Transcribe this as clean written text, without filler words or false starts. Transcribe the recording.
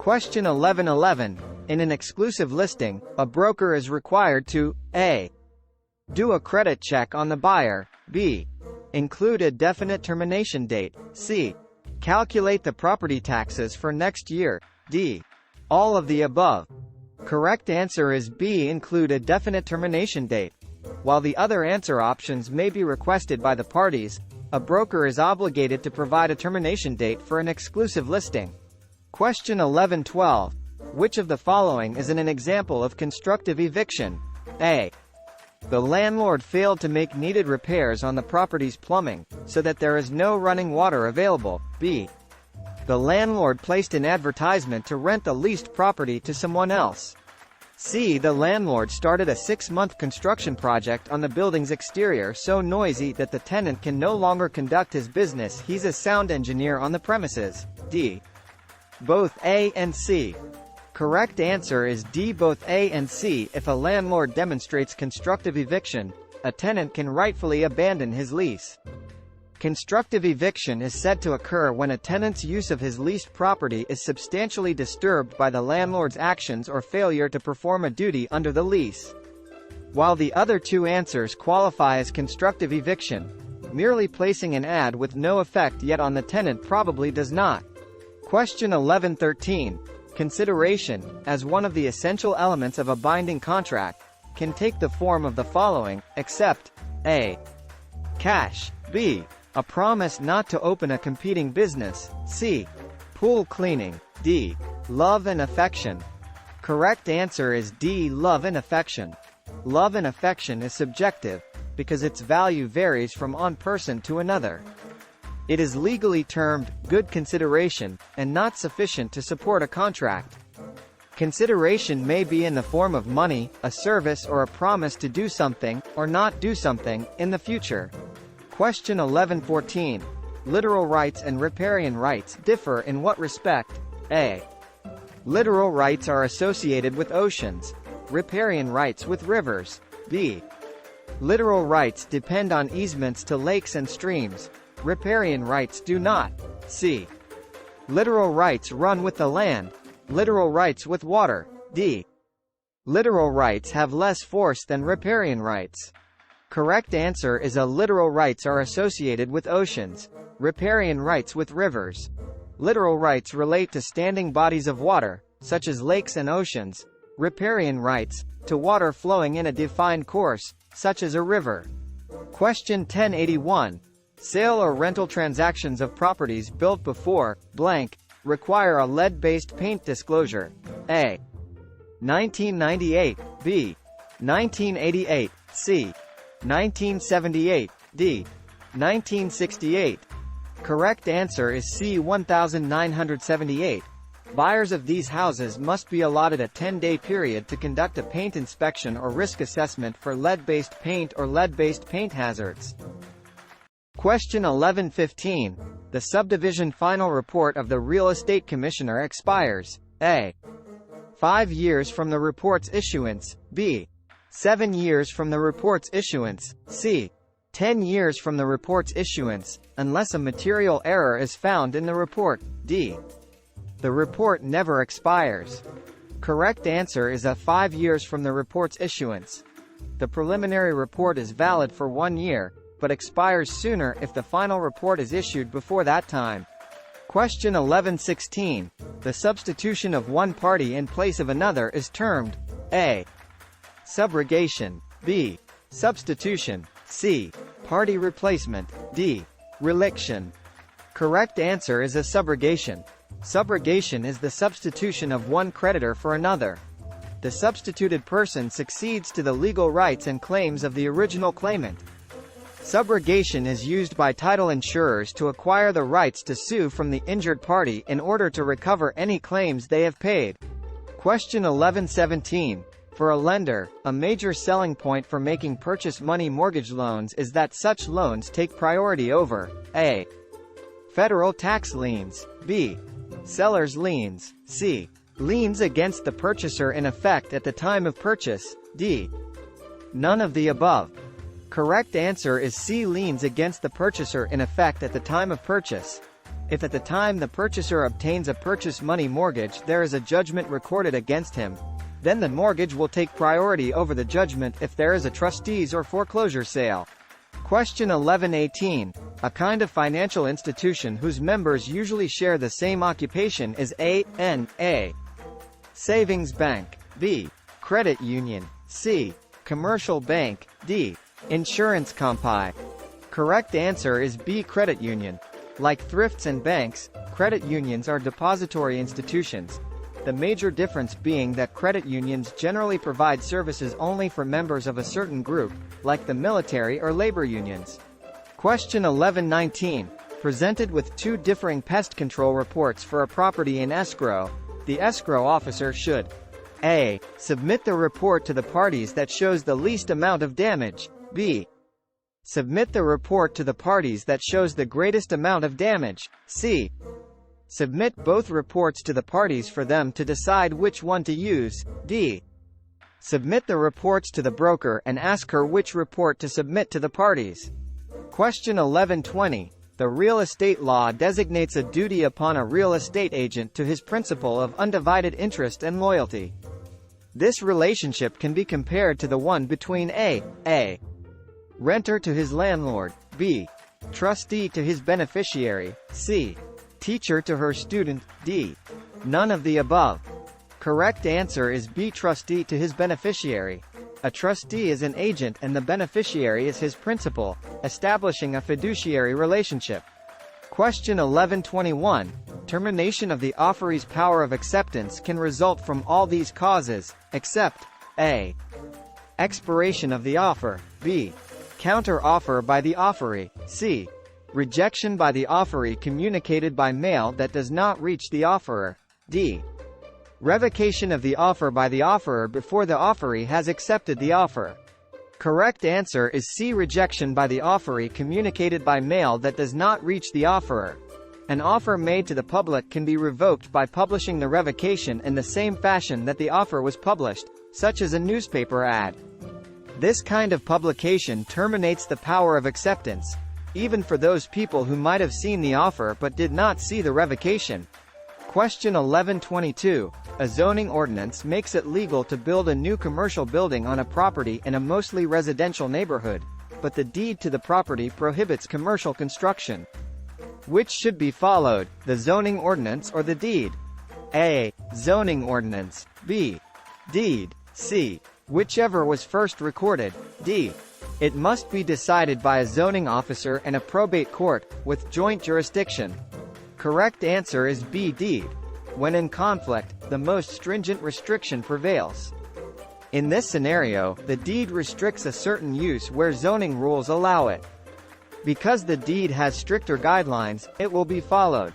Question 1111. In an exclusive listing, a broker is required to A. Do a credit check on the buyer, B. Include a definite termination date, C. Calculate the property taxes for next year, D. All of the above. Correct answer is B. Include a definite termination date. While the other answer options may be requested by the parties, a broker is obligated to provide a termination date for an exclusive listing. Question 1112. Which of the following is an example of constructive eviction? A. The landlord failed to make needed repairs on the property's plumbing, so that there is no running water available. B. The landlord placed an advertisement to rent the leased property to someone else. C. The landlord started a 6-month construction project on the building's exterior so noisy that the tenant can no longer conduct his business. He's a sound engineer on the premises. D. Both A and C. Correct answer is D. Both A and C. If a landlord demonstrates constructive eviction, a tenant can rightfully abandon his lease. Constructive eviction is said to occur when a tenant's use of his leased property is substantially disturbed by the landlord's actions or failure to perform a duty under the lease. While the other two answers qualify as constructive eviction, merely placing an ad with no effect yet on the tenant probably does not. Question 1113. Consideration, as one of the essential elements of a binding contract, can take the form of the following, except A. Cash, B. A promise not to open a competing business, C. Pool cleaning, D. Love and affection. Correct answer is D. Love and affection. Love and affection is subjective, because its value varies from one person to another. It is legally termed good consideration, and not sufficient to support a contract. Consideration may be in the form of money, a service or a promise to do something, or not do something, in the future. Question 1114. Literal rights and riparian rights differ in what respect? A. Literal rights are associated with oceans. Riparian rights with rivers. B. Literal rights depend on easements to lakes and streams. Riparian rights do not. C. Literal rights run with the land. Literal rights with water. D. Literal rights have less force than riparian rights. Correct answer is A. Literal rights are associated with oceans. Riparian rights with rivers. Literal rights relate to standing bodies of water, such as lakes and oceans. Riparian rights, to water flowing in a defined course, such as a river. Question 1081. Sale or rental transactions of properties built before, blank, require a lead-based paint disclosure. A. 1998, B. 1988, C. 1978, D. 1968. Correct answer is C. 1978. Buyers of these houses must be allotted a 10-day period to conduct a paint inspection or risk assessment for lead-based paint or lead-based paint hazards. Question 1115. The subdivision final report of the Real Estate Commissioner expires. A. 5 years from the report's issuance. B. 7 years from the report's issuance. C. 10 years from the report's issuance, unless a material error is found in the report. D. The report never expires. Correct answer is A. 5 years from the report's issuance. The preliminary report is valid for 1 year, but expires sooner if the final report is issued before that time. Question 1116. The substitution of one party in place of another is termed A. Subrogation, B. Substitution, C. Party replacement, D. Reliction. Correct answer is A. Subrogation. Subrogation is the substitution of one creditor for another. The substituted person succeeds to the legal rights and claims of the original claimant. Subrogation is used by title insurers to acquire the rights to sue from the injured party in order to recover any claims they have paid. Question 1117. For a lender, a major selling point for making purchase money mortgage loans is that such loans take priority over A. Federal tax liens, B. Seller's liens, C. Liens against the purchaser in effect at the time of purchase, D. None of the above. Correct answer is C. Liens against the purchaser in effect at the time of purchase. If at the time the purchaser obtains a purchase money mortgage there is a judgment recorded against him, then the mortgage will take priority over the judgment if there is a trustees or foreclosure sale. Question 1118. A kind of financial institution whose members usually share the same occupation is A. Savings bank. B. Credit union. C. Commercial bank. D. Insurance company. Correct answer is B. Credit union. Like thrifts and banks, credit unions are depository institutions. The major difference being that credit unions generally provide services only for members of a certain group, like the military or labor unions. Question 1119. Presented with two differing pest control reports for a property in escrow, the escrow officer should A. Submit the report to the parties that shows the least amount of damage. B. Submit the report to the parties that shows the greatest amount of damage. C. Submit both reports to the parties for them to decide which one to use. D. Submit the reports to the broker and ask her which report to submit to the parties. Question 1120. The real estate law designates a duty upon a real estate agent to his principal of undivided interest and loyalty. This relationship can be compared to the one between A. Renter to his landlord. B. Trustee to his beneficiary. C. Teacher to her student. D. None of the above. Correct answer is B. Trustee to his beneficiary. A trustee is an agent and the beneficiary is his principal, establishing a fiduciary relationship. Question 1121. Termination of the offeree's power of acceptance can result from all these causes, except A. Expiration of the offer. B. Counter-offer by the offeree. C. Rejection by the offeree communicated by mail that does not reach the offerer. D. Revocation of the offer by the offerer before the offeree has accepted the offer. Correct answer is C. Rejection by the offeree communicated by mail that does not reach the offerer. An offer made to the public can be revoked by publishing the revocation in the same fashion that the offer was published, such as a newspaper ad. This kind of publication terminates the power of acceptance, even for those people who might have seen the offer but did not see the revocation. Question 1122. A zoning ordinance makes it legal to build a new commercial building on a property in a mostly residential neighborhood, but the deed to the property prohibits commercial construction. Which should be followed, the zoning ordinance or the deed? A. Zoning ordinance. B. Deed. C. Whichever was first recorded. D. It must be decided by a zoning officer and a probate court, with joint jurisdiction. Correct answer is B. Deed. When in conflict, the most stringent restriction prevails. In this scenario, the deed restricts a certain use where zoning rules allow it. Because the deed has stricter guidelines, it will be followed.